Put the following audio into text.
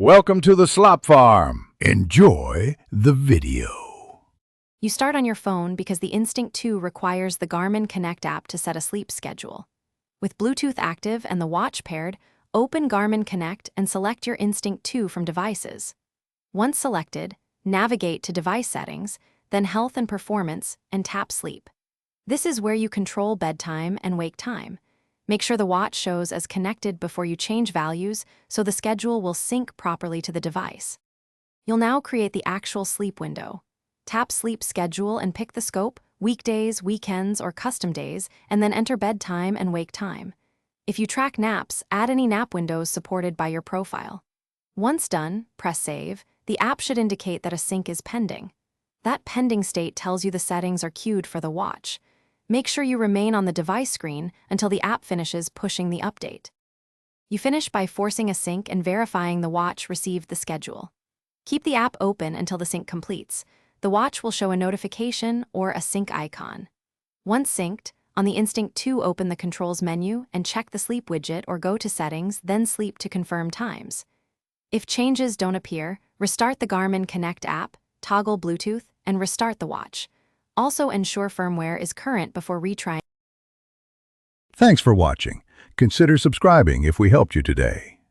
Welcome to the Slop Farm. Enjoy the video. You start on your phone because the Instinct 2 requires the Garmin Connect app to set a sleep schedule. With Bluetooth active and the watch paired, open Garmin Connect and select your Instinct 2 from devices. Once selected, navigate to Device Settings, then Health and Performance, and tap Sleep. This is where you control bedtime and wake time. Make sure the watch shows as connected before you change values so the schedule will sync properly to the device. You'll now create the actual sleep window. Tap Sleep Schedule and pick the scope, weekdays, weekends, or custom days, and then enter bedtime and wake time. If you track naps, add any nap windows supported by your profile. Once done, press Save. The app should indicate that a sync is pending. That pending state tells you the settings are queued for the watch. Make sure you remain on the device screen until the app finishes pushing the update. You finish by forcing a sync and verifying the watch received the schedule. Keep the app open until the sync completes. The watch will show a notification or a sync icon. Once synced, on the Instinct 2 open the Controls menu and check the Sleep widget or go to Settings, then Sleep to confirm times. If changes don't appear, restart the Garmin Connect app, toggle Bluetooth, and restart the watch. Also ensure firmware is current before retrying. Thanks for watching. Consider subscribing if we helped you today.